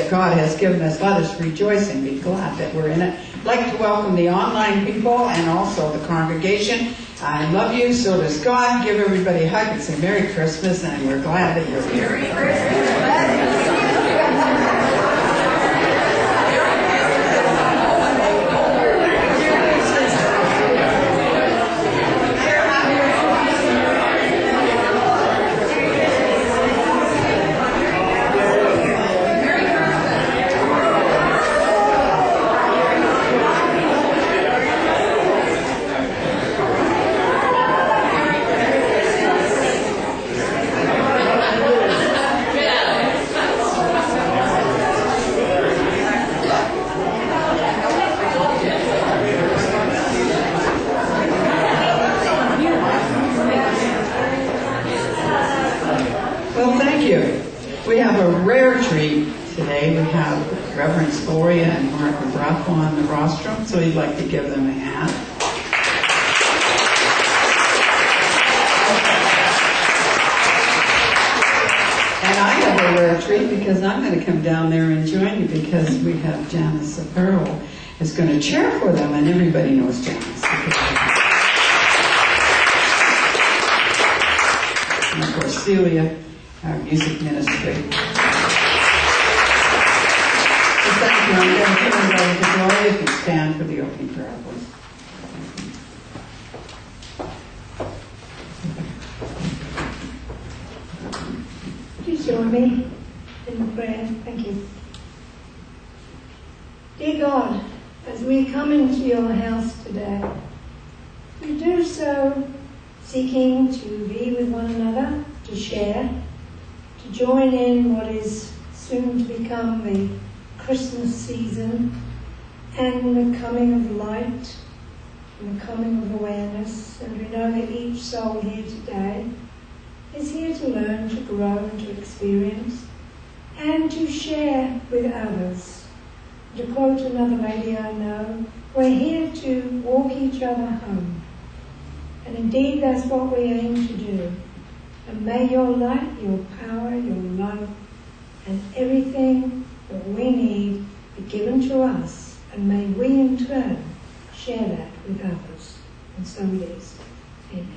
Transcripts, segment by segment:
that God has given us. Let us rejoice and be glad that we're in it. I'd like to welcome the online people and also the congregation. I love you, so does God. Give everybody a hug and say Merry Christmas, and we're glad that you're here. Merry Christmas. Rev.s Gloria and Brough on the rostrum, so we'd like to give them a hand. And I have a rare treat because I'm going to come down there and join you because we have Janice Apparel is going to chair for them, and everybody knows Janice. And of course, Celia, our music ministry. Thank you. I'm going to turn it over to Gloria if you stand for the opening prayer, please. Please join me in the prayer. Thank you. Dear God, as we come into your house today, we do so seeking to be with one another, to share, to join in what is soon to become the Christmas season and the coming of light and the coming of awareness. And we know that each soul here today is here to learn, to grow, and to experience and to share with others. To quote another lady I know, we're here to walk each other home. And indeed that's what we aim to do. And may your light, your power, your love, and everything that we need be given to us, and may we in turn share that with others. And so it is. Amen.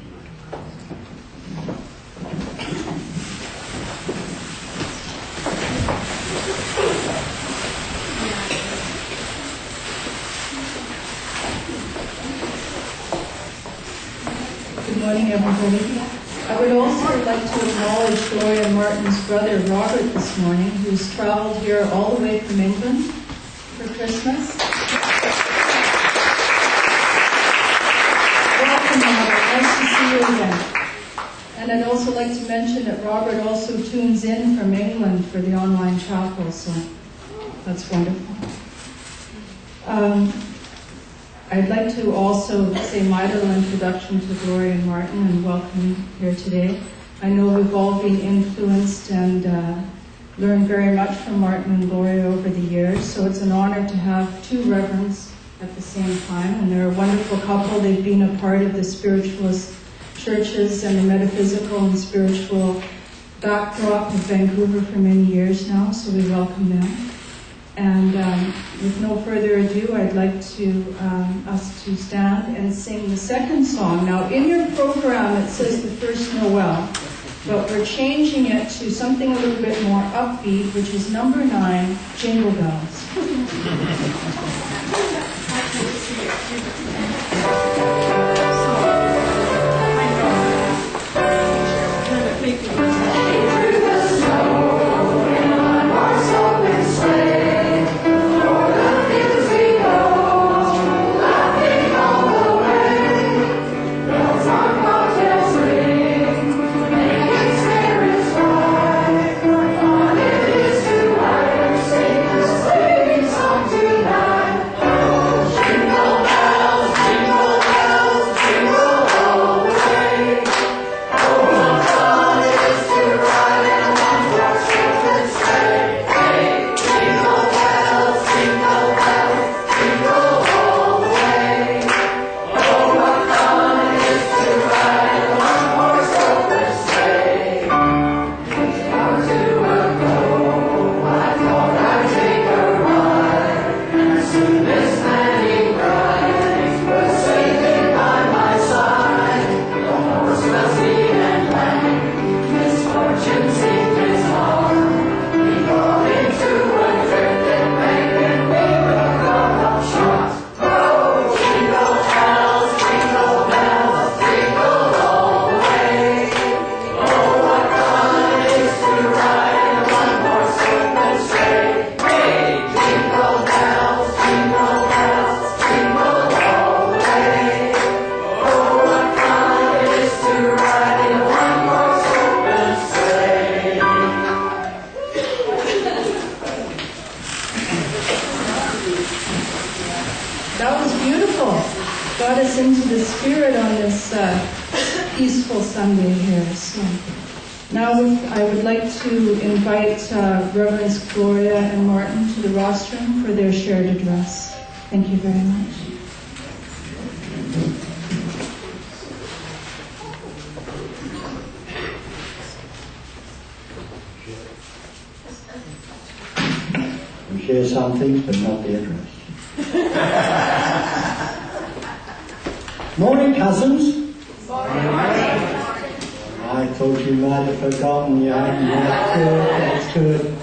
Good morning, everybody. I would also like to acknowledge Gloria Martin's brother, Robert, this morning, who's traveled here all the way from England for Christmas. Welcome, Robert. Nice to see you again. And I'd also like to mention that Robert also tunes in from England for the online chapel, so that's wonderful. I'd like to also say my little introduction to Gloria and Martin and welcome you here today. I know we've all been influenced and learned very much from Martin and Gloria over the years, so it's an honor to have two reverends at the same time, and they're a wonderful couple. They've been a part of the Spiritualist churches and the metaphysical and spiritual backdrop of Vancouver for many years now, so we welcome them. And with no further ado, I'd like to us to stand and sing the second song. Now, in your program, it says the first Noel, but we're changing it to something a little bit more upbeat, which is number 9, Jingle Bells. Jingle bells, us into the spirit on this peaceful Sunday here. So now I would like to invite Rev.s Gloria and Martin to the rostrum for their shared address. Thank you very much. We share some things, but not the address. Morning, cousins. I thought you might have forgotten. That's good.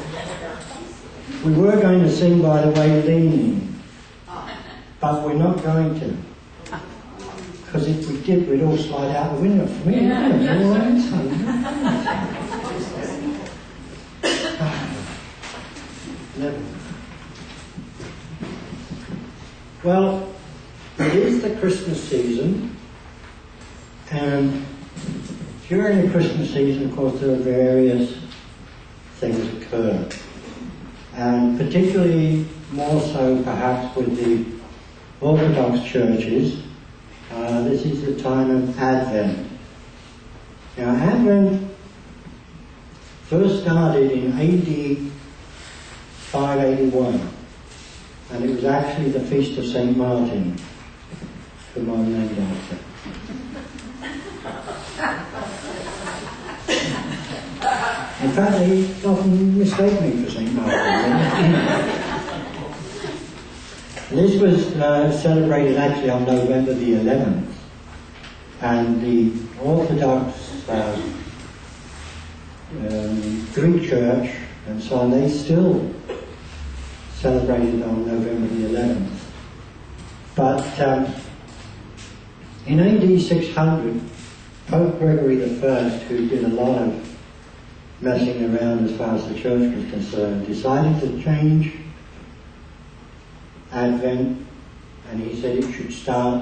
We were going to sing, by the way, Leaning, but we're not going to. Because if we did, we'd all slide out the window for me. Never. Well, it is the Christmas season, and during the Christmas season, of course, there are various things occur, and particularly more so perhaps with the Orthodox churches, this is the time of Advent. Now, Advent first started in AD 581, and it was actually the feast of St. Martin, whom I'm named after. In fact, they often mistake me for St. Martin. This was celebrated actually on November the 11th, and the Orthodox Greek Church and so on, they still celebrated on November the 11th. But in AD 600, Pope Gregory I, who did a lot of messing around as far as the church was concerned, decided to change Advent, and he said it should start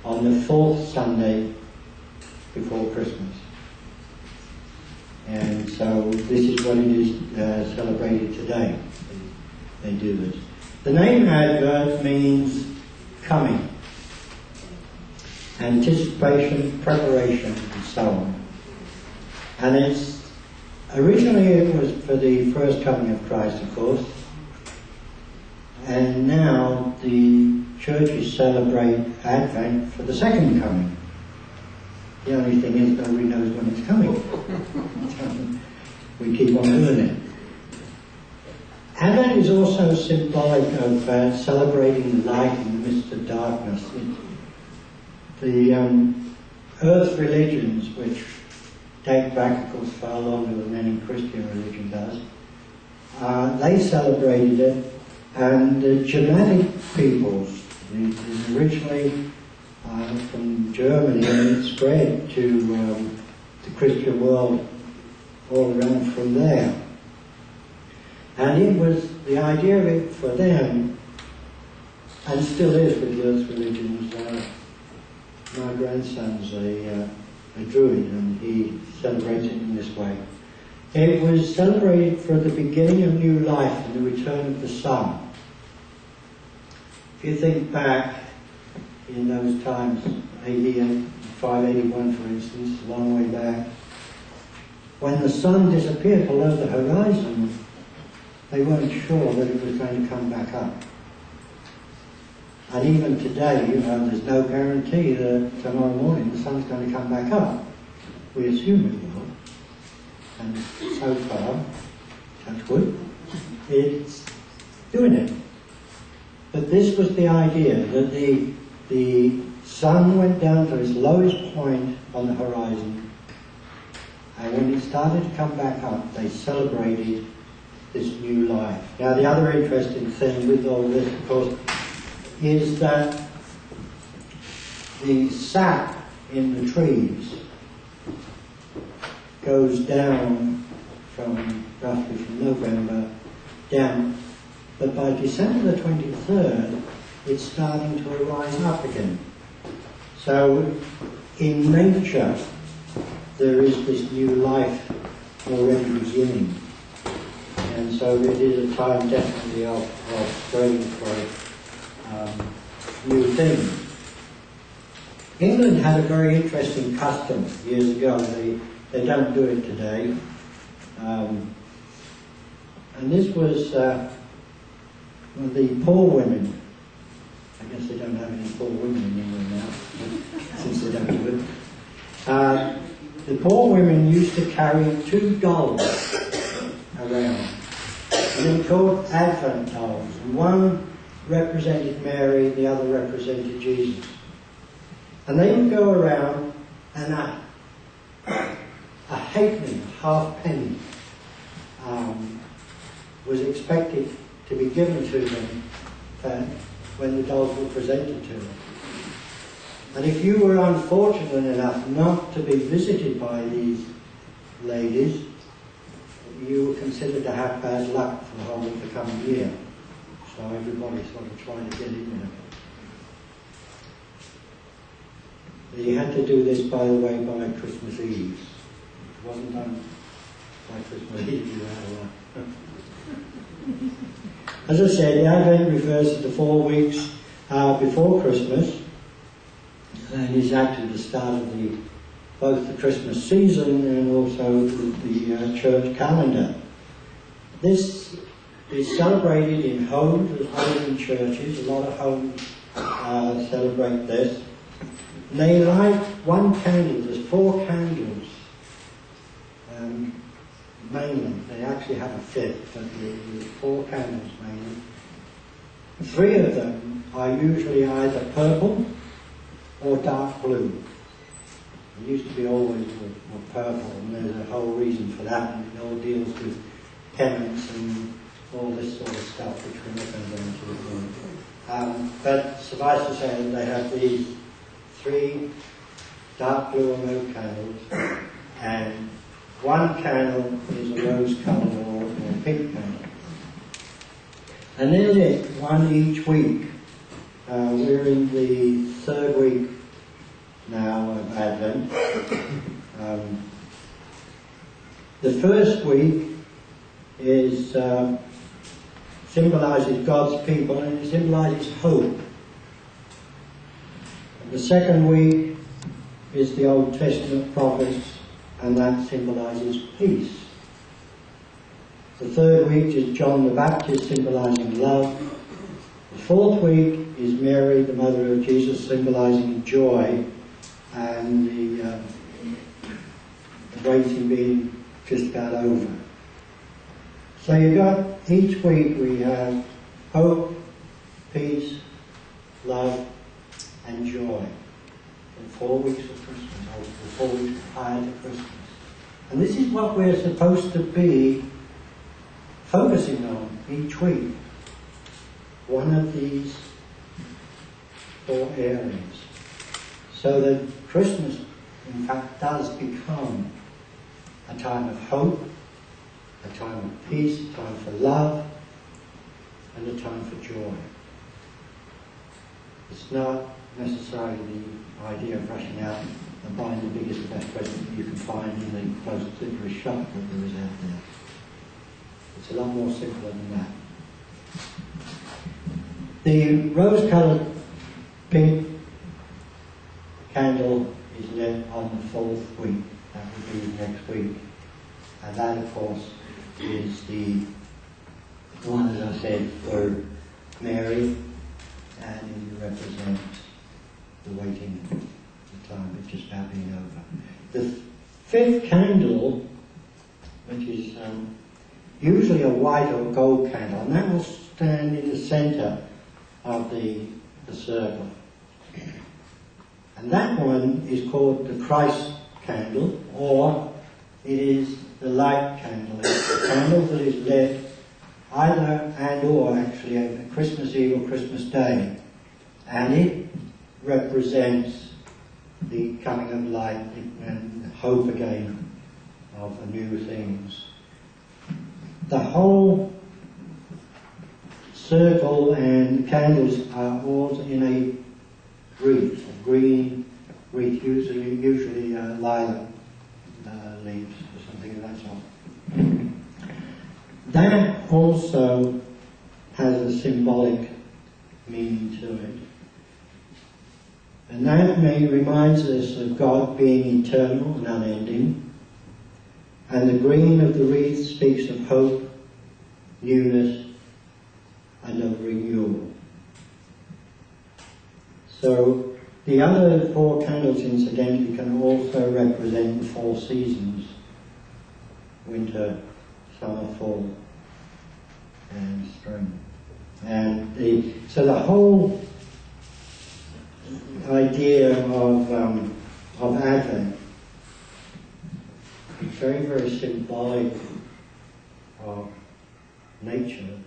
on the fourth Sunday before Christmas. And so this is what it is celebrated today. They do this. The name Advent means coming, anticipation, preparation, and so on. And it's originally it was for the first coming of Christ, of course, and now the churches celebrate Advent for the second coming. The only thing is nobody knows when it's coming. So we keep on doing it. Advent is also symbolic of celebrating the light in the midst of darkness. The earth religions, which date back, of course, far longer than any Christian religion does, they celebrated it, and the Germanic peoples, originally from Germany, and it spread to the Christian world all around from there. And it was the idea of it for them, and still is with the earth religions. My grandson's a Druid, and he celebrates it in this way. It was celebrated for the beginning of new life and the return of the sun. If you think back in those times, AD 581 for instance, a long way back, when the sun disappeared below the horizon, they weren't sure that it was going to come back up. And even today, there's no guarantee that tomorrow morning the sun's going to come back up. We assume it will. And so far, touch wood, it's doing it. But this was the idea, that the sun went down to its lowest point on the horizon, and when it started to come back up, they celebrated this new life. Now, the other interesting thing with all this, of course, is that the sap in the trees goes down from roughly from November down, but by December the 23rd it's starting to rise up again. So in nature there is this new life already beginning, and so it is a time definitely of praying for new things. England had a very interesting custom years ago. They don't do it today. And this was the poor women. I guess they don't have any poor women in England now, since they don't do it. The poor women used to carry 2 dolls around. And they were called Advent dolls. And one represented Mary, the other represented Jesus. And they would go around and a halfpenny, half-penny, was expected to be given to them when the dolls were presented to them. And if you were unfortunate enough not to be visited by these ladies, you were considered to have bad luck for the whole of the coming year. So everybody sort of tried to get in there. You had to do this, by the way, by Christmas Eve. It wasn't done by Christmas Eve, you had a lot. As I said, the Advent refers to the 4 weeks before Christmas, and is actually the start of both the Christmas season and also the church calendar. This is celebrated in homes as well as in churches. A lot of homes celebrate this. And they light 1 candle. There's 4 candles. Mainly, they actually have a 5th, but there's 4 candles mainly. 3 of them are usually either purple or dark blue. It used to be always were purple, and there's a whole reason for that, and it all deals with penance and all this sort of stuff, which we're not going to go into. But suffice to say that they have these 3 dark blue or mauve candles, and 1 candle is a rose colour or pink candle. And there's it, 1 each week. We're in the 3rd week now of Advent. The first week is symbolises God's people, and it symbolises hope. And the 2nd week is the Old Testament prophets, and that symbolises peace. The 3rd week is John the Baptist, symbolising love. The 4th week is Mary, the mother of Jesus, symbolising joy, and the waiting being just about over. So you got, each week we have hope, peace, love, and joy. The 4 weeks of Christmas, or the 4 weeks prior to Christmas. And this is what we're supposed to be focusing on each week. One of these 4 areas. So that Christmas, in fact, does become a time of hope, a time of peace, a time for love, and a time for joy. It's not necessarily the idea of rushing out and buying the biggest and best present that you can find in the closest nearest shop that there is out there. It's a lot more simpler than that. The rose-coloured pink candle is lit on the 4th week. That will be next week. And that, of course, is the one, as I said, for Mary, and it represents the waiting, the time of just about being over. The 5th candle, which is usually a white or gold candle, and that will stand in the centre of the circle. And that one is called the Christ candle, or it is the light candle. It's a candle that is lit either and or actually on Christmas Eve or Christmas Day. And it represents the coming of light and hope again of new things. The whole circle and candles are all in a wreath, a green wreath, usually lilac leaves or something of that sort. That also has a symbolic meaning to it. And that reminds us of God being eternal and unending. And the green of the wreath speaks of hope, newness, and of renewal. So the other 4 candles, incidentally, can also represent the 4 seasons: winter, summer, fall, and spring. And so the whole idea of Advent is very, very symbolic of nature,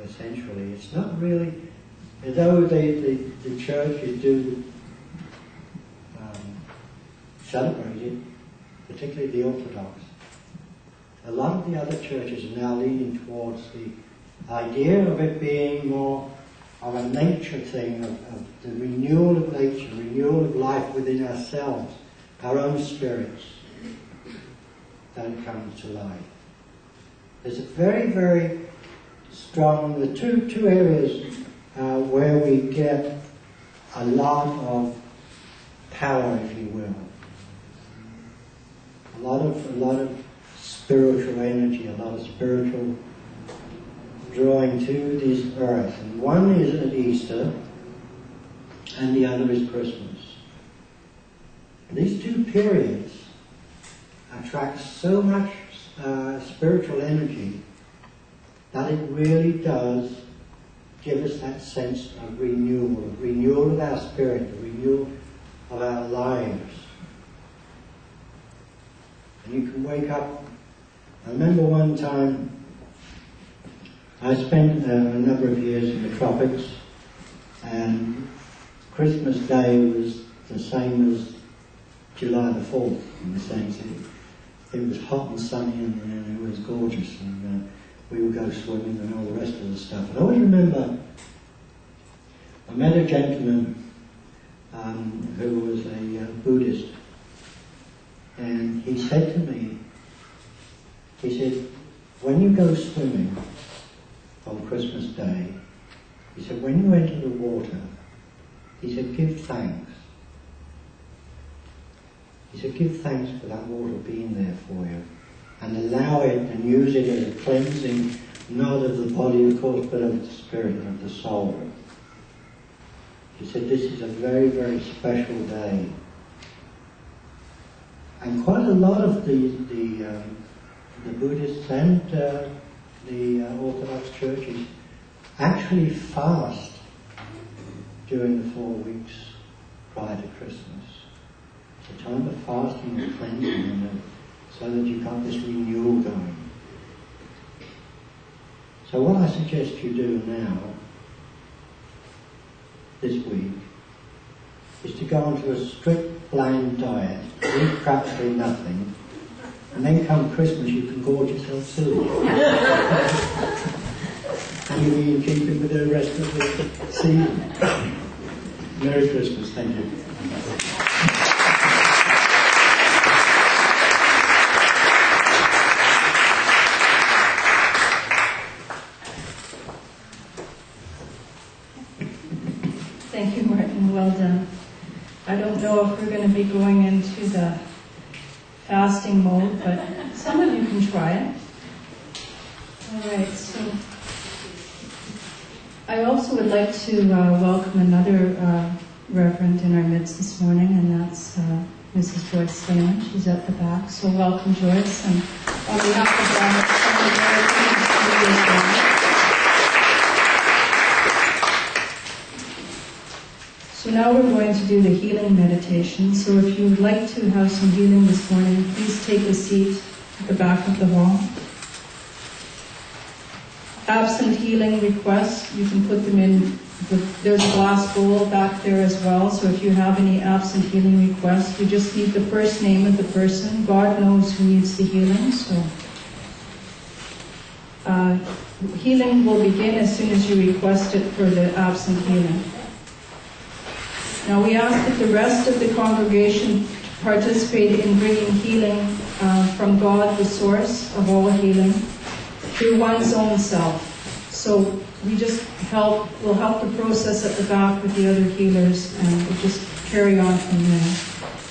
essentially. It's not really, although the churches do celebrate it, particularly the Orthodox, a lot of the other churches are now leaning towards the idea of it being more of a nature thing, of the renewal of nature, renewal of life within ourselves, our own spirits, that comes to life. There's a very, very strong, the two areas where we get a lot of power, if you will. A lot of spiritual energy, a lot of spiritual drawing to this earth. And one is at Easter, and the other is Christmas. These 2 periods attract so much spiritual energy that it really does give us that sense of renewal of our spirit, the renewal of our lives. And you can wake up. I remember one time I spent a number of years in the tropics, and Christmas Day was the same as July the 4th, in the sense it was hot and sunny and it was gorgeous, and we would go swimming and all the rest of the stuff. And I always remember I met a gentleman who was a Buddhist, and he said to me, he said, when you go swimming on Christmas Day, he said, when you enter the water, he said, give thanks. He said, give thanks for that water being there for you, and allow it and use it as a cleansing, not of the body, of course, but of the spirit and of the soul. He said, this is a very, very special day. And quite a lot of the Buddhists and the Orthodox churches actually fast during the 4 weeks prior to Christmas. It's a time of fasting and cleansing, so that you've got this renewal going. So what I suggest you do now, this week, is to go onto a strict bland diet, eat practically nothing, and then come Christmas you can gorge yourself too. And you'll be in keeping with the rest of the season. Merry Christmas, thank you. Thank you, Martin. Well done. I don't know if we're going to be going into the fasting mode, but some of you can try it. All right, so I also would like to welcome another reverend in our midst this morning, and that's Mrs. Joyce Leonard. She's at the back. So welcome, Joyce. And on behalf of So now we're going to do the healing meditation. So if you would like to have some healing this morning, please take a seat at the back of the hall. Absent healing requests, you can put them in. There's a glass bowl back there as well. So if you have any absent healing requests, you just need the first name of the person. God knows who needs the healing. So healing will begin as soon as you request it for the absent healing. Now we ask that the rest of the congregation participate in bringing healing from God, the source of all healing, through one's own self. So we just we'll help the process at the back with the other healers, and we'll just carry on from there.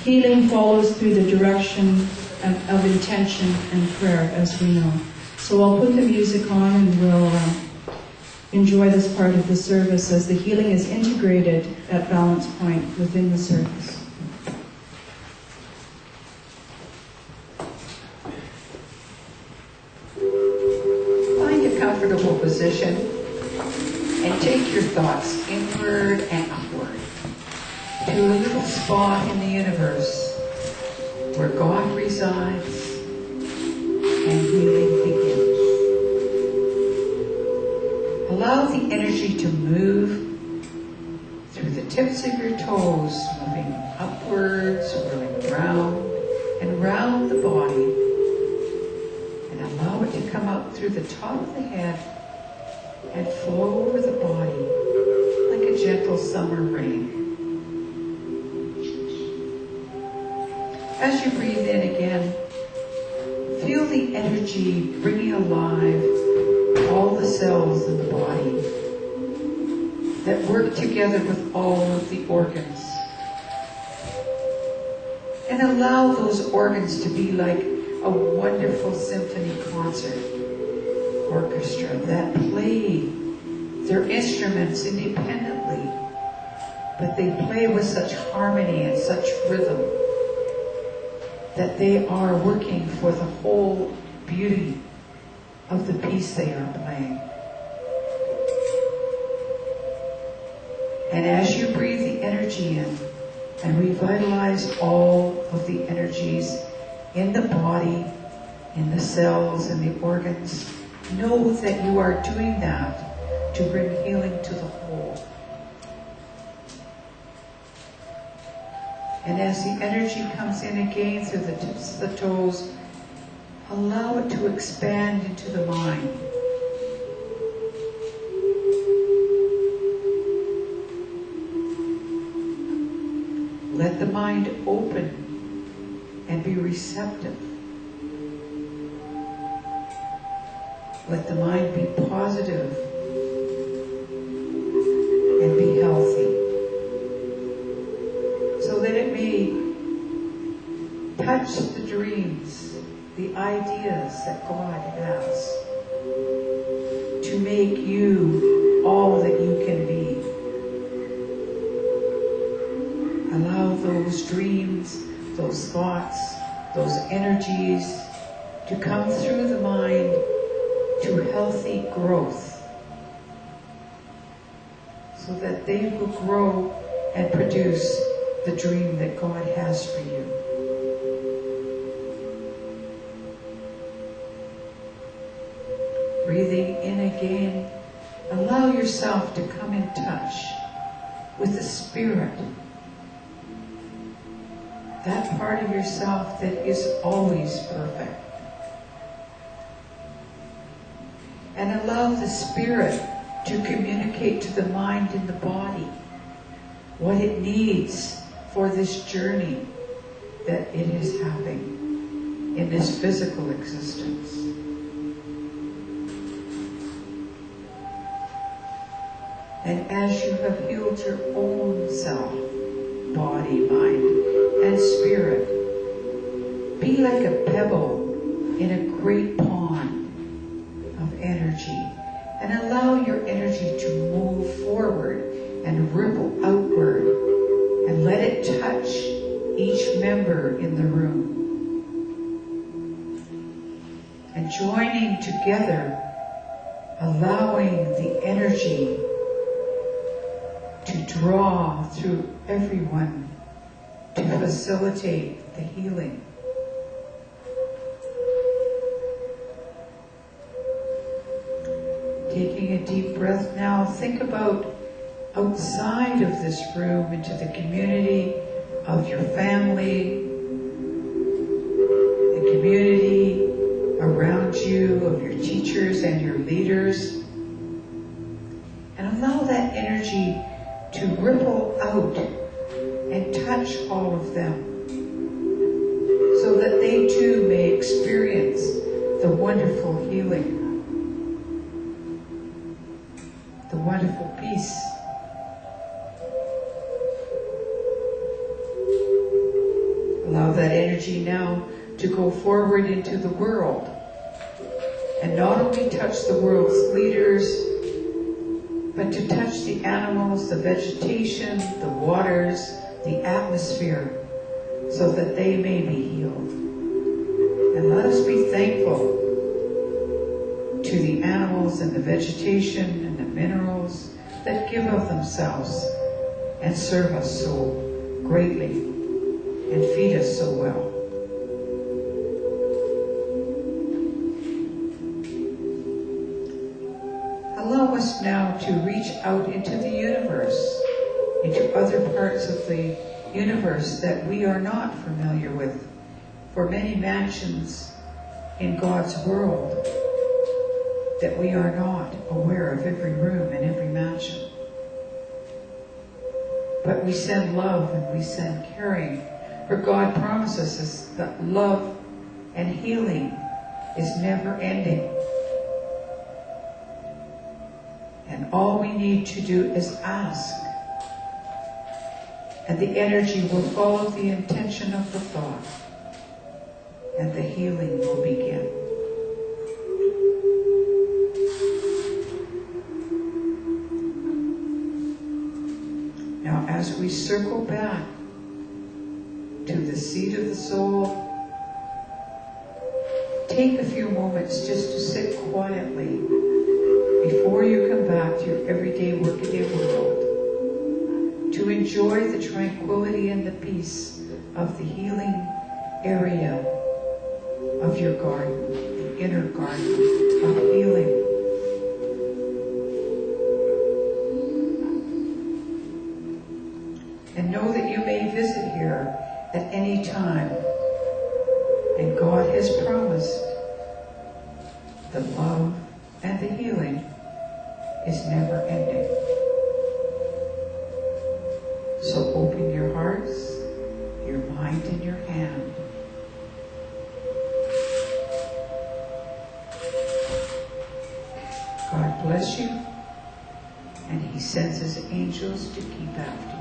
Healing follows through the direction of intention and prayer, as we know. So I'll put the music on and we'll enjoy this part of the service as the healing is integrated at balance point within the service. Find a comfortable position and take your thoughts inward and upward to a little spot in the universe where God resides and healing begins. Allow the energy to move through the tips of your toes, moving upwards, whirling round and round the body, and allow it to come out through the top of the head and flow over the body like a gentle summer rain. As you breathe in again, feel the energy bringing alive all the cells in the body that work together with all of the organs. And allow those organs to be like a wonderful symphony concert orchestra that play their instruments independently, but they play with such harmony and such rhythm that they are working for the whole beauty of the piece they are playing. And as you breathe the energy in and revitalize all of the energies in the body, in the cells, and the organs, know that you are doing that to bring healing to the whole. And as the energy comes in again through the tips of the toes, allow it to expand into the mind. Let the mind open and be receptive. Let the mind be positive and be healthy, so that it may touch the dreams, the ideas that God has to make you all that you can be. Allow those dreams, those thoughts, those energies to come through the mind to healthy growth, so that they will grow and produce the dream that God has for you. Breathing in again, allow yourself to come in touch with the Spirit, that part of yourself that is always perfect. And allow the Spirit to communicate to the mind and the body what it needs for this journey that it is having in this physical existence. And as you have healed your own self, body, mind, and spirit, be like a pebble in a great pond of energy, and allow your energy to move forward and ripple outward, and let it touch each member in the room. And joining together, allowing the energy to draw through everyone to facilitate the healing. Taking a deep breath now, think about outside of this room into the community of your family, the community around you, of your teachers and your leaders, and allow that energy to ripple out and touch all of them, so that they too may experience the wonderful healing, the wonderful peace, Allow that energy now to go forward into the world and not only touch the world's leaders, but to touch the animals, the vegetation, the waters, the atmosphere, so that they may be healed. And let us be thankful to the animals and the vegetation and the minerals that give of themselves and serve us so greatly and feed us so well. Allow us now to reach out into the universe, into other parts of the universe that we are not familiar with. For many mansions in God's world that we are not aware of every room and every mansion. But we send love and we send caring. For God promises us that love and healing is never ending. And all we need to do is ask. And the energy will follow the intention of the thought. And the healing will begin. Now, as we circle back to the seat of the soul, take a few moments just to sit quietly before you come back to your everyday workaday world, to enjoy the tranquility and the peace of the healing area of your garden, the inner garden of healing. And know that you may visit here at any time. And God has promised the love and the healing is never ending. So open your hearts, your mind, and your hand. God bless you, and He sends His angels to keep after you.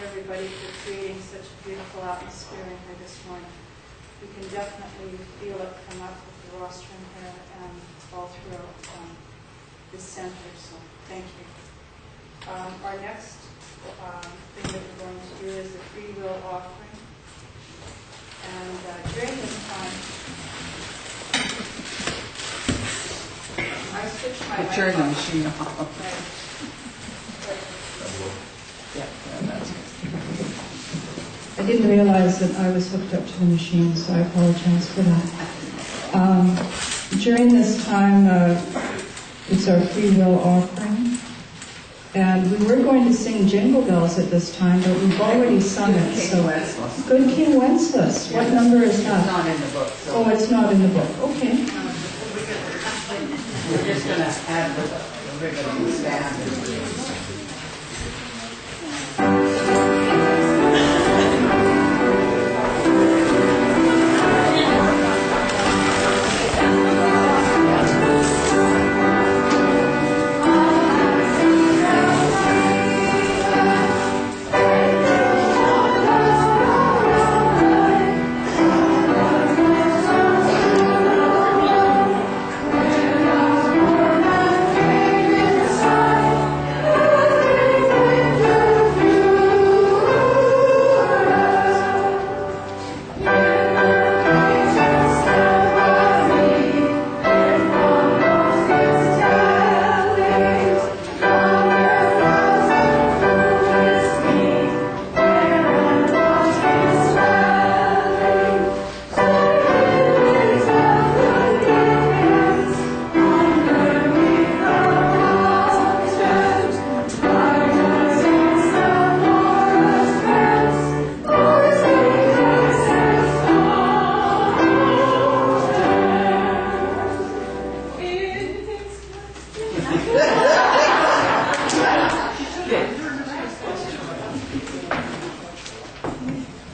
everybody for creating such a beautiful atmosphere in here this morning. You can definitely feel it come up with the rostrum here and all throughout this center, so thank you. Our next thing that we're going to do is the free will offering. And during this time, I switched my mic Turn the off. machine off. Right. Yeah, that's good. I didn't realize that I was hooked up to the machine, so I apologize for that. During this time, it's our free will offering. And we were going to sing Jingle Bells at this time, but we've already sung it. So, Good King Wenceslas. What number is that? It's not in the book. So Oh, it's not in the book. Okay. we're just going to add the ribbon and stand.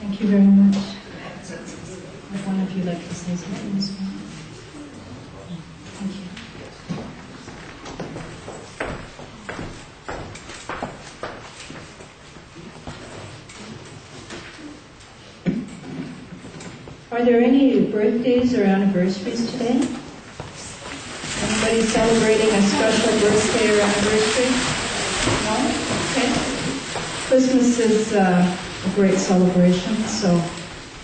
Thank you very much. Would one of you like to say something as well? Thank you. Are there any birthdays or anniversaries today? Anybody celebrating a special birthday or anniversary? No? Okay. Christmas is a great celebration, so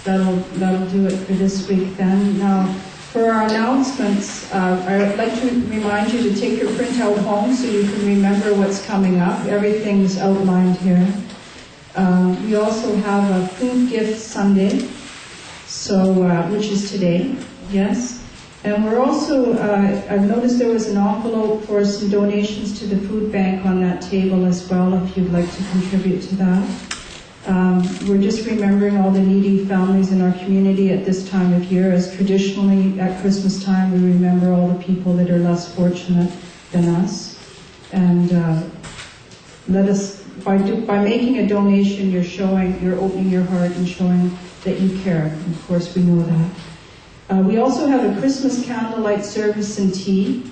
that'll do it for this week then. Now, for our announcements, I would like to remind you to take your printout home so you can remember what's coming up. Everything's outlined here. We also have a Food Gift Sunday, so which is today, yes. And we're also, I've noticed there was an envelope for some donations to the food bank on that table as well, if you'd like to contribute to that. We're just remembering all the needy families in our community at this time of year, as traditionally at Christmas time we remember all the people that are less fortunate than us. And let us, by making a donation, you're opening your heart and showing that you care. And of course we know that. We also have a Christmas candlelight service and tea.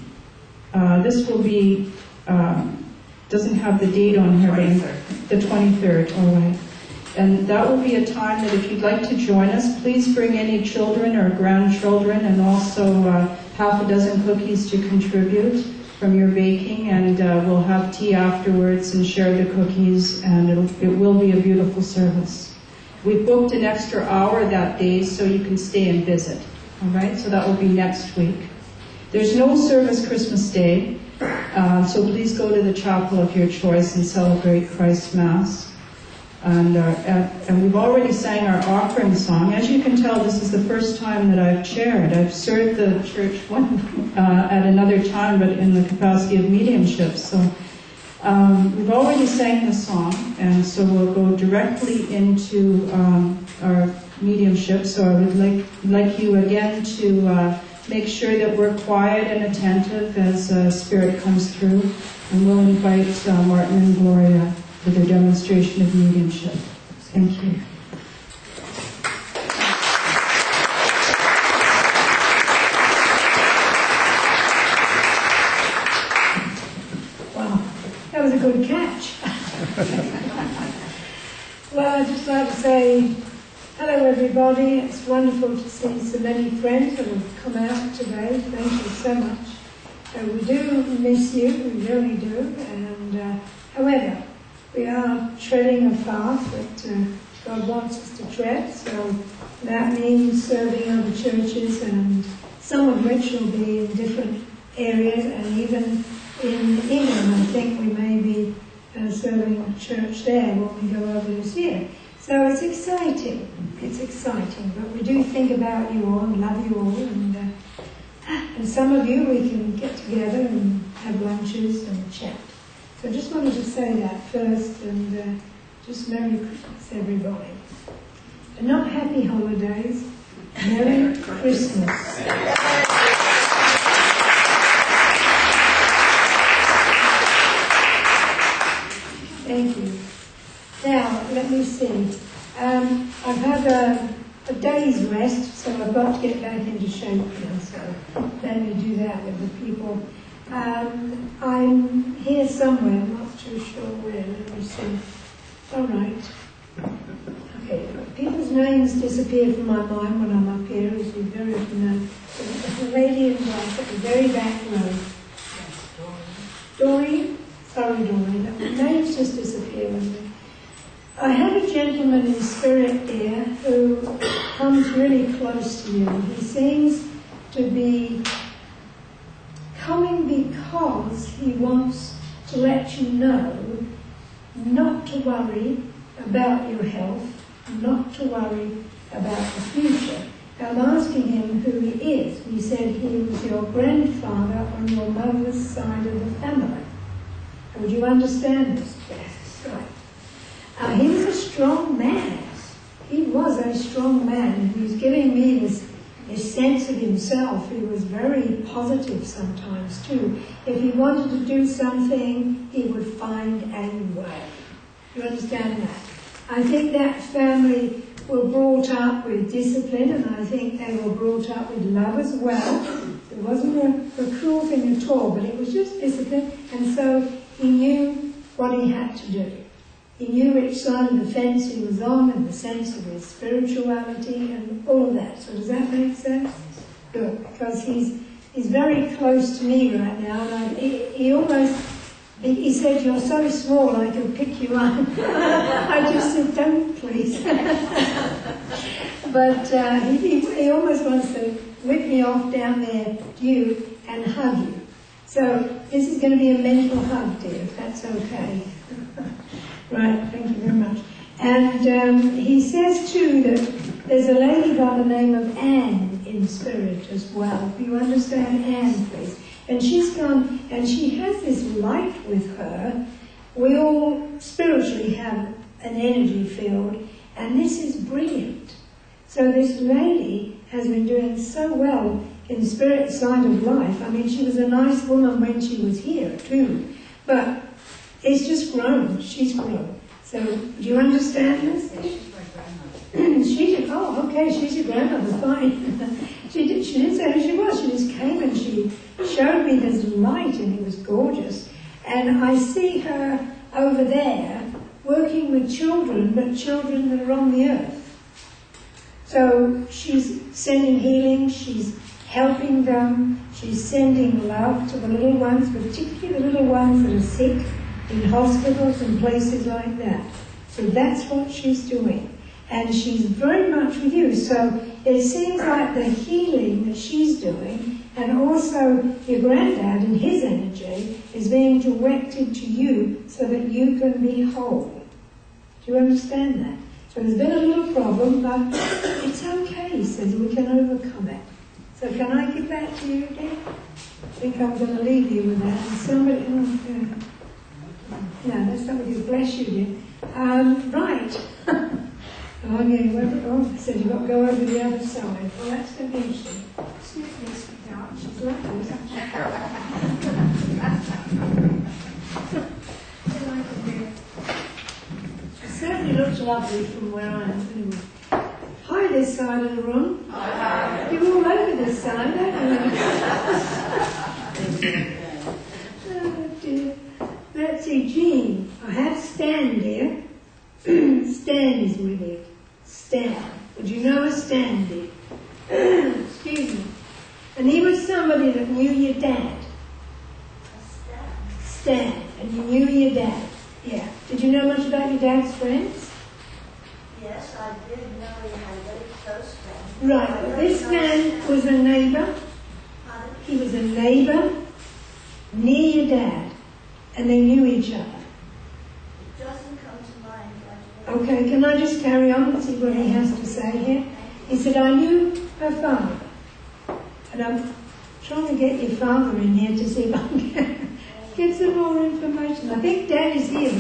This will be, doesn't have the date on here, but the 23rd, all right. And that will be a time that if you'd like to join us, please bring any children or grandchildren, and also half a dozen cookies to contribute from your baking, and we'll have tea afterwards and share the cookies, and it will be a beautiful service. We've booked an extra hour that day so you can stay and visit. All right, so that will be next week. There's no service Christmas Day, so please go to the chapel of your choice and celebrate Christ's Mass. And we've already sang our offering song. As you can tell, this is the first time that I've chaired. I've served the church at another time, but in the capacity of mediumship. So we've already sang the song, and so we'll go directly into our mediumship. So I would like you again to make sure that we're quiet and attentive as Spirit comes through, and we'll invite Martin and Gloria for their demonstration of mediumship. Thank you. Wow, that was a good catch. Well, I'd just like to say hello everybody. It's wonderful to see so many friends that have come out today. Thank you so much. We do miss you, we really do. And however, we are treading a path that God wants us to tread. So that means serving other churches, and some of which will be in different areas, and even in England, I think we may be serving a church there when we go over this year. So it's exciting, but we do think about you all and love you all, and some of you we can get together and have lunches and chat. So I just wanted to say that first, and just Merry Christmas everybody. And not Happy Holidays, Merry Christmas. Thank you. Now, let me see. I've had a day's rest, so I've got to get back into shape now, so let me do that with the people. I'm here somewhere, I'm not too sure where, let me see. All right. Okay, people's names disappear from my mind when I'm up here, as you very often know. The lady in white at the very back row. Doreen? Sorry, Doreen. The names just disappear with me. I had a gentleman in spirit here who comes really close to you. He seems to be coming because he wants to let you know not to worry about your health, not to worry about the future. I'm asking him who he is. He said he was your grandfather on your mother's side of the family. Would you understand this? Yes, right. He was a strong man. He was a strong man. He was giving me this this sense of himself. He was very positive sometimes too. If he wanted to do something, he would find a way. You understand that? I think that family were brought up with discipline, and I think they were brought up with love as well. It wasn't a cruel thing at all, but it was just discipline, and so he knew what he had to do. He knew which side of the fence he was on, and the sense of his spirituality and all of that. So does that make sense? Good, because he's very close to me right now, and he said, "You're so small, I can pick you up." I just said, "Don't, please." But he almost wants to whip me off down there to you and hug you. So this is going to be a mental hug, dear, if that's okay. Right, thank you very much. And he says too that there's a lady by the name of Anne in spirit as well. Do you understand Anne, please? And she's gone, and she has this light with her. We all spiritually have an energy field, and this is brilliant. So this lady has been doing so well in the spirit side of life. I mean, she was a nice woman when she was here too, but it's just grown. She's grown. So, do you understand this? She's my grandmother. Oh, okay, she's your grandmother, fine. She didn't say who she was. She just came and she showed me this light, and it was gorgeous. And I see her over there working with children, but children that are on the earth. So she's sending healing, she's helping them, she's sending love to the little ones, particularly the little ones that are sick in hospitals and places like that. So that's what she's doing. And she's very much with you. So it seems like the healing that she's doing, and also your granddad and his energy, is being directed to you so that you can be whole. Do you understand that? So there's been a little problem, but it's okay, he says, we can overcome it. So can I give that to you, dear? I think I'm going to leave you with that. And somebody, no, that's not what you, bless you, dear. Right. I said you've got to go over the other side. Well, that's going to be interesting. Excuse me, sweetheart. She's lovely, isn't she? She certainly looks lovely from where I am. Anyway. Hi, this side of the room. Hi. You're all over this side, aren't you? Oh, dear. Let's see, Jean. I have Stan, dear. Stan is with you. Stan. Would you know a Stan, dear? Excuse me. And he was somebody that knew your dad. Stan. And you knew your dad. Yeah. Did you know much about your dad's friends? Yes, I did know he had very close friends. Right. This man was a neighbour. He was a neighbour near your dad. And they knew each other. It doesn't come to mind right away. Okay, can I just carry on and see what he has to say here? He said, I knew her father. And I'm trying to get your father in here to see if I can get some more information. I think Dad is here.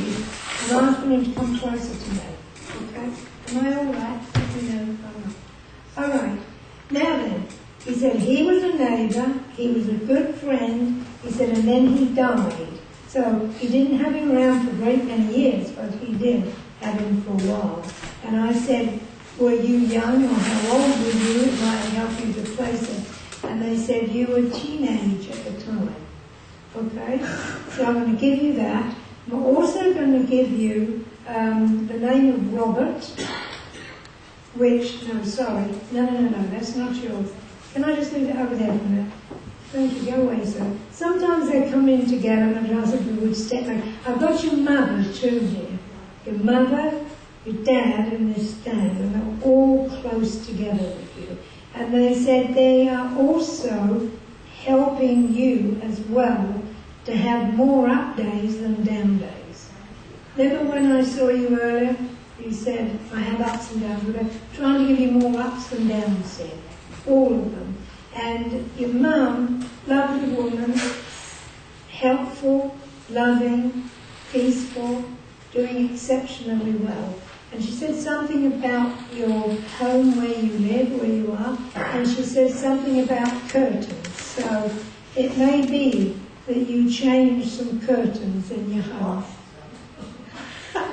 I'm asking him to come closer to me. Okay? Am I all right? All right. Now then, he said he was a neighbour, he was a good friend, he said, and then he died. So he didn't have him around for a great many years, but he did have him for a while. And I said, were you young, or how old were you? It might help you to place it. And they said, you were a teenage at the time. Okay? So I'm going to give you that. I'm also going to give you the name of Robert, which, no, that's not yours. Can I just leave it over there for a minute? Thank you, go away, sir. Sometimes they come in together, and I'd ask if you would step back. I've got your mother too here. Your mother, your dad, and this dad, and they're all close together with you. And they said they are also helping you as well to have more up days than down days. Remember when I saw you earlier? You said, I have ups and downs, but I'm trying to give you more ups and downs here. All of them. And your mum, lovely woman, helpful, loving, peaceful, doing exceptionally well. And she said something about your home where you live, where you are, and she said something about curtains. So it may be that you change some curtains in your home.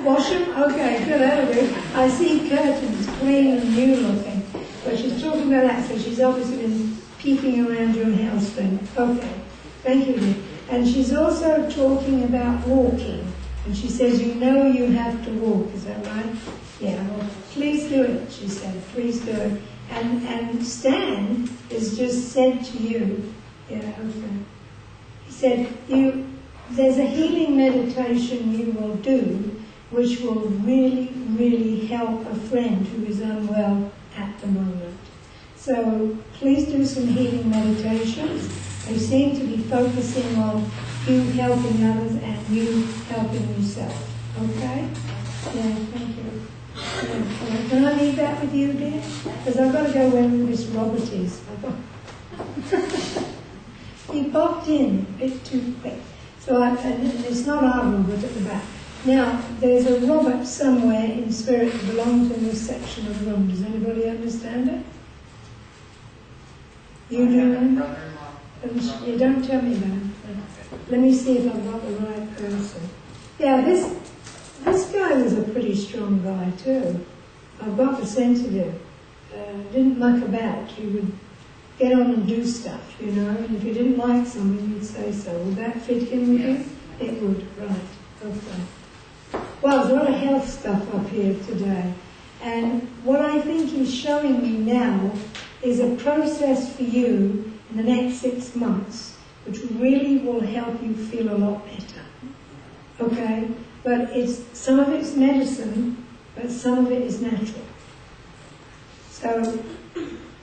Wash them? Okay, good, that'll do. I see curtains, clean and new looking. But she's talking about that, so she's obviously been peeking around your house then. Okay, thank you, Nick. And she's also talking about walking. And she says, you know you have to walk, is that right? Yeah, well, please do it, she said, please do it. And Stan has just said to you, yeah, okay. He said, there's a healing meditation you will do which will really, really help a friend who is unwell at the moment. So please do some healing meditations. They seem to be focusing on you helping others and you helping yourself. Okay? Yeah, thank you. Yeah. Can I leave that with you, dear? Because I've got to go where Miss Robert is. He popped in a bit too quick. So and it's not our Robert at the back. Now, there's a Robert somewhere in spirit that belongs in this section of the room. Does anybody understand it? You do? You don't tell me that. Let me see if I've got the right person. Yeah, this guy was a pretty strong guy too. I've got the sense of him. Didn't muck about. He would get on and do stuff, you know, and if you didn't like something, you'd say so. Would that fit in with you? It would, right. Okay. Well, there's a lot of health stuff up here today. And what I think he's showing me now is a process for you in the next 6 months, which really will help you feel a lot better. Okay? But some of it's medicine, but some of it is natural. So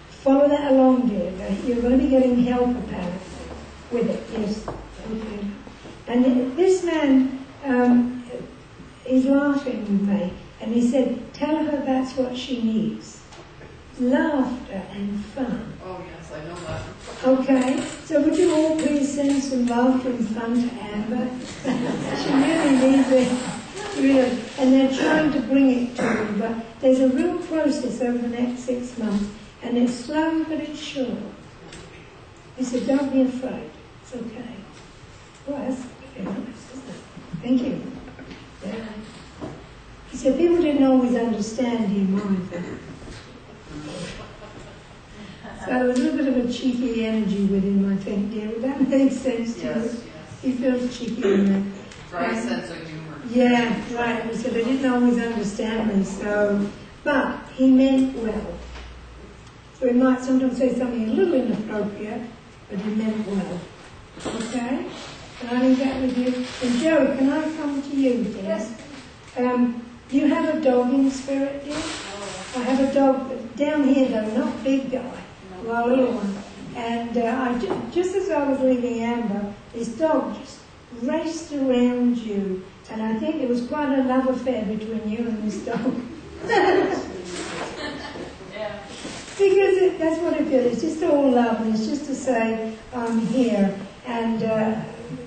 follow that along, dear. You're going to be getting help apparently with it. Yes. Okay. And this man is laughing with me, and he said, "Tell her that's what she needs: laughter and fun." Oh yes, I know that. Okay, so would you all please send some laughter and fun to Amber? She really needs it. Really. And they're trying to bring it to her, but there's a real process over the next 6 months, and it's slow but it's sure. He said, don't be afraid. It's okay. Well, that's very nice, isn't it? Thank you. Yeah. He said, people didn't always understand him either. So there was a little bit of a cheeky energy with him, I think, dear. Would that make sense to you? Yes. He feels cheeky in there. Dry sense of humor. Yeah, right. He said, they didn't always understand me, so... But he meant well. So he might sometimes say something a little inappropriate, but he meant well. Okay? Can I leave that with you? And Joe, can I come to you, please? Yes. You have a dog in spirit, dear? I have a dog down here, though, not big guy. Well, a little one. And just as I was leaving Amber, this dog just raced around you. And I think it was quite a love affair between you and this dog. Yeah. Because that's what it feels. It's just all love, and it's just to say, I'm here, and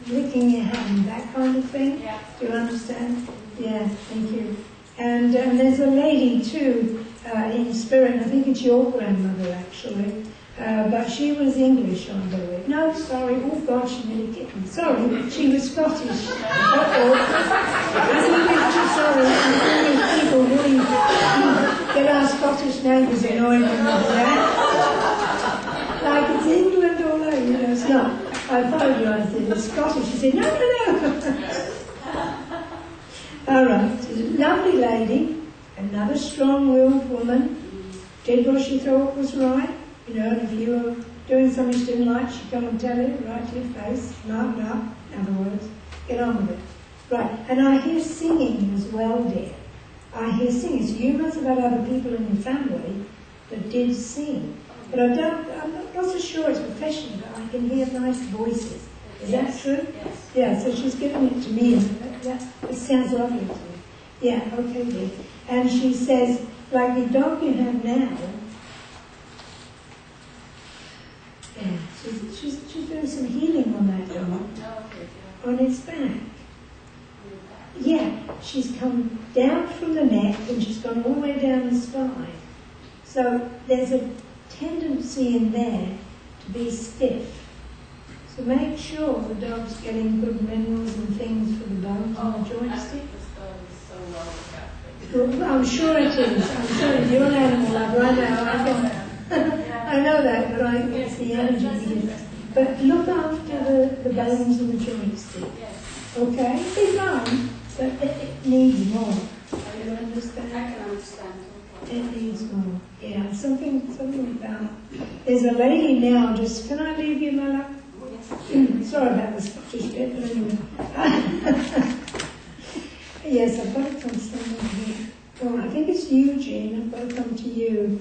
licking your hand, that kind of thing. Yeah. Do you understand? Yeah, thank you. And there's a lady, too, in spirit, I think it's your grandmother, actually, but she was English, I believe. No, sorry, oh God, she nearly kicked me. Sorry, she was Scottish. Uh-oh. Sorry, English people really get our Scottish neighbours annoyed when we do that. Like it's England all over, you know, it's not. I apologise, it's Scottish. She said, no. All right, she's a lovely lady, another strong-willed woman, did what she thought was right. You know, and if you were doing something she didn't like, she'd come and tell you right to your face. Mark it up, in other words. Get on with it. Right, and I hear singing as well, dear. I hear singing. So you must have had other people in your family that did sing. But I'm not so sure it's professional, but I can hear nice voices. Is that true? Yes. Yeah, so she's giving it to me, and that sounds lovely to me. Yeah, okay, dear. And she says, like the dog you have now, yeah, she's doing some healing on that dog, on its back. Yeah, she's come down from the neck and she's gone all the way down the spine. So there's a tendency in there to be stiff. So make sure the dog's getting good minerals and things for the bones and the joystick. So well looked Well, I'm sure it is. I'm sure you're an animal lover. I know. I know that, but it's the energy you get. But look after the bones and the joystick. Okay? It's fine, but it needs more. You understand? I can understand. It needs more. Yeah, something about. There's a lady now. Just can I leave you, my love? Sorry about the Scottish bit, but anyway. Yes, I've got to come somewhere here. Oh, I think it's you, Jean. I've got to come to you.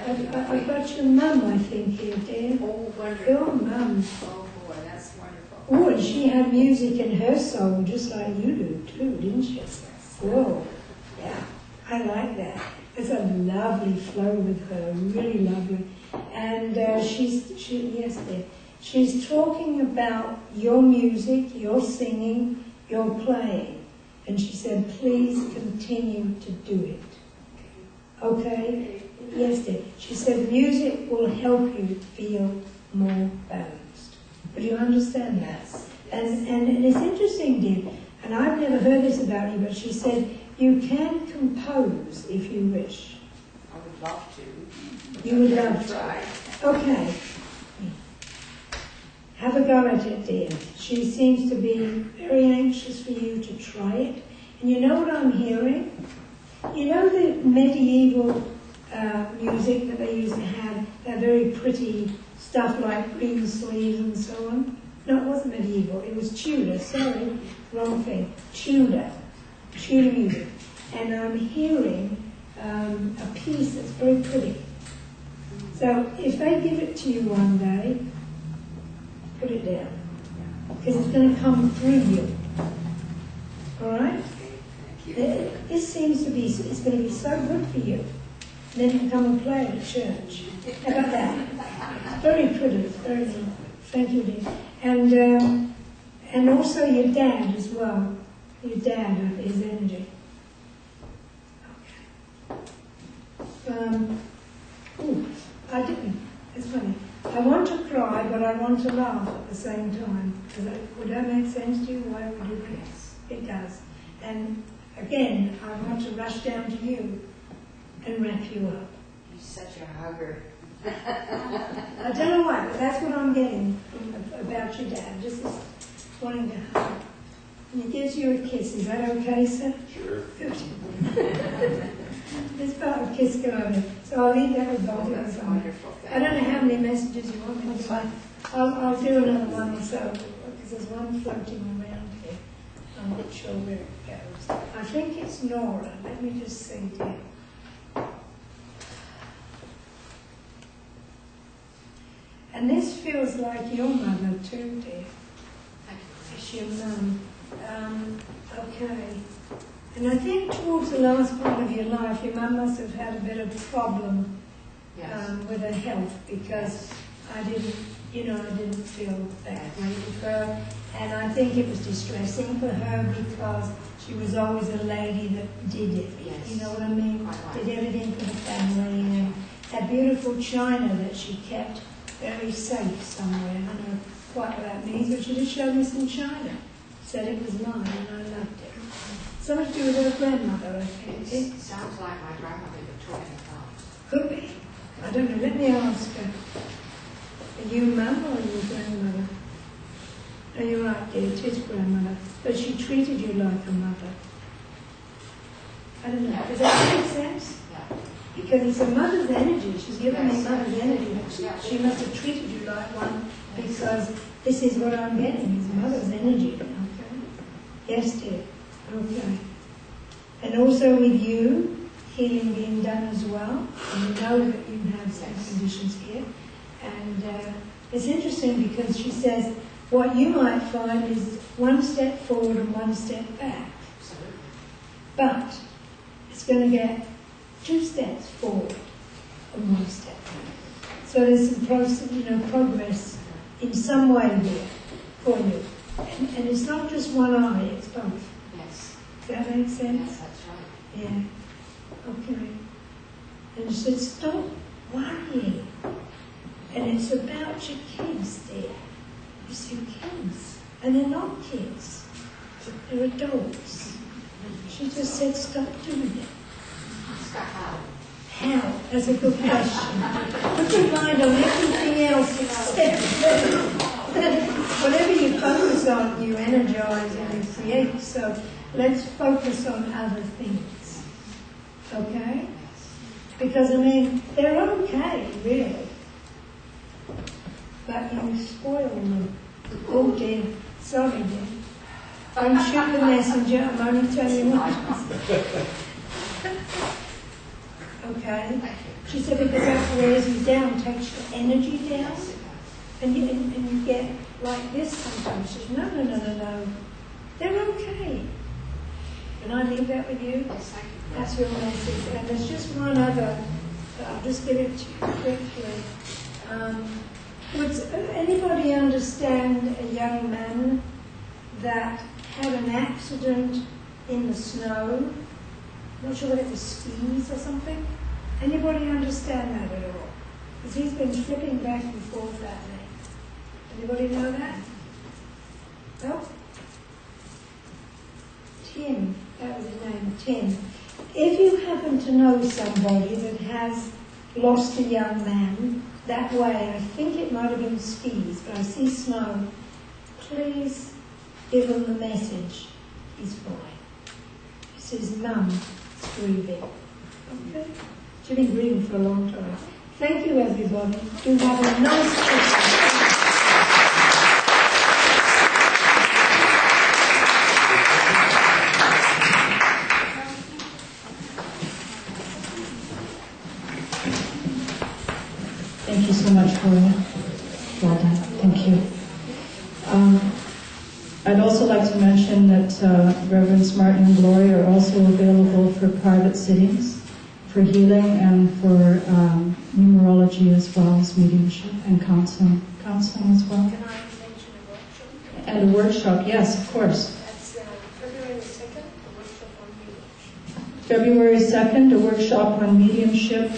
I've got your mum, I think, here, dear. Oh, wonderful. Your mum. Oh, boy, that's wonderful. Oh, and she had music in her soul, just like you do, too, didn't she? Whoa. Yeah, I like that. There's a lovely flow with her, really lovely. And yes, dear. She's talking about your music, your singing, your playing. And she said, please continue to do it. Okay? Yes, dear. She said, music will help you feel more balanced. Do you understand that? And it's interesting, dear, and I've never heard this about you, but she said, you can compose if you wish. I would love to. You would love to. Try. Okay. Have a go at it, dear. She seems to be very anxious for you to try it. And you know what I'm hearing? You know the medieval music that they used to have, that very pretty stuff like green sleeves and so on? No, it wasn't medieval. It was Tudor. Sorry, wrong thing. Tudor music. And I'm hearing a piece that's very pretty. So if they give it to you one day, put it down, because it's going to come through you. All right? This seems to be, it's going to be so good for you. And then you can come and play at church. How about that? Very pretty, very good. Thank you, dear. And also your dad as well. Your dad, his energy. Okay. I didn't. It's funny. I want to cry, but I want to laugh at the same time. Would that make sense to you? Why would you guess? It does. And again, I want to rush down to you and wrap you up. He's such a hugger. I don't know why, but that's what I'm getting about your dad. Just wanting to hug. And he gives you a kiss. Is that okay, sir? Sure. Good. This part of kiss go over. So I'll leave that with both of us. Wonderful. I don't know how many messages you want me to do. I'll do another one or so, because there's one floating around here. I'm not sure where it goes. I think it's Nora. Let me just see, dear. And this feels like your mother too, dear. It's your mum. Okay. And I think towards the last part of your life, your mum must have had a bit of a problem with her health, because I didn't feel that way with her. And I think it was distressing for her because she was always a lady that did everything. Yes. You know what I mean? Did everything for the family. And that beautiful china that she kept very safe somewhere. I don't know quite what that means, but she just showed me some china. Said it was mine, and I loved it. Something to do with her grandmother, I think. It sounds like my grandmother Victoria Falls. Could be. I don't know. Let me ask her. Are you mum or are you grandmother? Oh, you're right, dear. It is grandmother. But she treated you like a mother. I don't know. Does that make sense? Yeah. Because it's a mother's energy. She's given me Yes. mother's energy. She must have treated you like one, because this is what I'm getting, is mother's energy. Okay? Yes, dear. Okay. And also with you, healing being done as well. And you know that you have some conditions here. And it's interesting because she says what you might find is one step forward and one step back. But it's going to get 2 steps forward and 1 step back. So there's some progress in some way there for you. And it's not just one eye, it's both. Yes. that make sense? Yes, that's right. Yeah. Okay. And she said, stop worrying. And it's about your kids there. It's your kids. And they're not kids. They're adults. She just said, stop doing it. Stop how? How? That's a good question. Put your mind on everything else except whatever you focus on, you energize and you create. So let's focus on other things. Okay? Because, I mean, they're okay, really. But you spoil them. Oh, dear. Sorry, dear. Don't shoot the messenger. I'm only telling you what. Okay? She said because that wears you down, takes your energy down, and you get like this sometimes. She said, no. They're okay. Can I leave that with you? That's your message. And there's just one other, I'll just give it to you quickly. Would anybody understand a young man that had an accident in the snow? I'm not sure whether it was skis or something. Anybody understand that at all? Because he's been tripping back and forth that way. Anybody know that? No? Tim, that was his name, Tim. If you happen to know somebody that has lost a young man that way, I think it might have been skis, but I see snow, please give him the message. He's fine. It's his mum grieving. Okay? She's been grieving for a long time. Thank you, everybody. You have a nice Christmas. Thank you so much, Gloria. Well done. Thank you. I'd also like to mention that Rev.s Martin and Gloria are also available for private sittings, for healing, and for numerology as well as mediumship and counseling as well. Can I mention a workshop? And a workshop, yes, of course. That's February 2nd, a workshop on mediumship. February 2nd, a workshop on mediumship.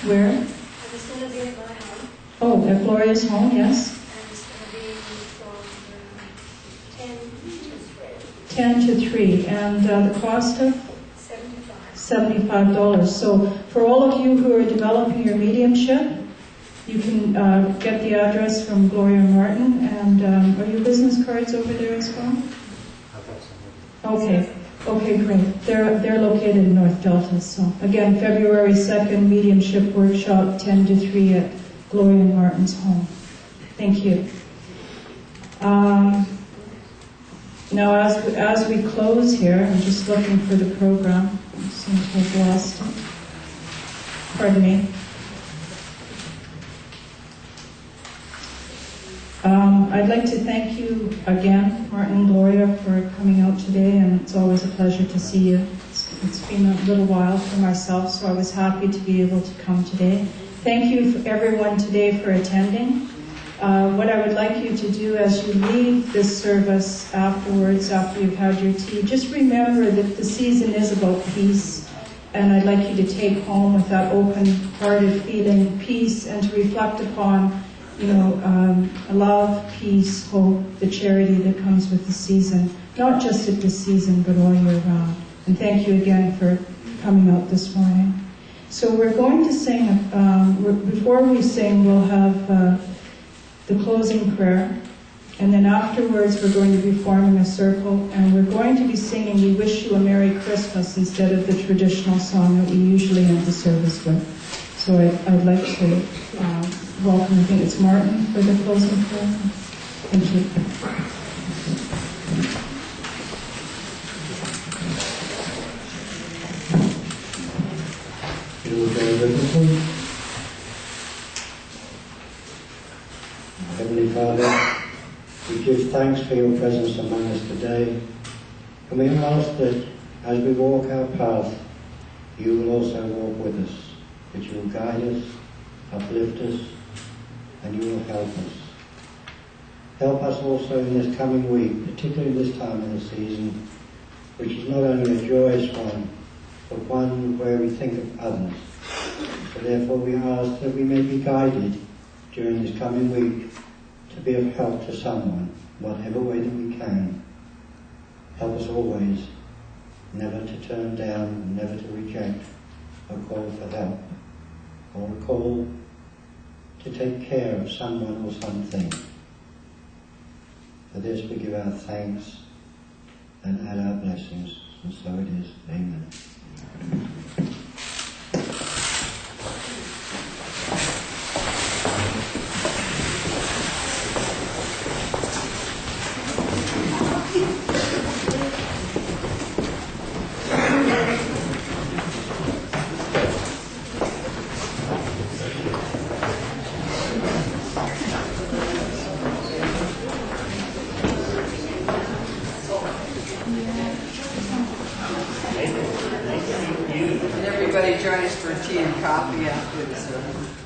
Where? And it's going to be at my home. Oh, at Gloria's home, yes. And it's going to be from 10 to 3. 10 to 3. And the cost of? $75. $75. So for all of you who are developing your mediumship, you can get the address from Gloria and Martin. And are your business cards over there as well? Okay. Okay, great. They're located in North Delta. So again, February 2nd, mediumship workshop, 10 to 3 at Gloria and Martin's home. Thank you. Now, as we close here, I'm just looking for the program. I seem to have lost it. Pardon me. I'd like to thank you again, Martin and Gloria, for coming out today, and it's always a pleasure to see you. It's been a little while for myself, so I was happy to be able to come today. Thank you for everyone today for attending. What I would like you to do as you leave this service afterwards, after you've had your tea, just remember that the season is about peace, and I'd like you to take home with that open-hearted feeling peace, and to reflect upon, love, peace, hope, the charity that comes with the season, not just at this season, but all year round. And thank you again for coming out this morning. So we're going to sing, before we sing, we'll have the closing prayer, and then afterwards we're going to be forming a circle, and we're going to be singing We Wish You a Merry Christmas instead of the traditional song that we usually end the service with. So I'd like to welcome, I think it's Martin for the closing prayer. Thank you. Heavenly Father, we give thanks for your presence among us today, and we ask that as we walk our path, you will also walk with us, that you will guide us, uplift us, and you will help us. Help us also in this coming week, particularly this time of the season, which is not only a joyous one, but one where we think of others. So therefore we ask that we may be guided during this coming week to be of help to someone, whatever way that we can. Help us always, never to turn down, never to reject a call for help, or a call to take care of someone or something. For this we give our thanks and add our blessings, and so it is. Amen. And everybody join us for tea and coffee after the service.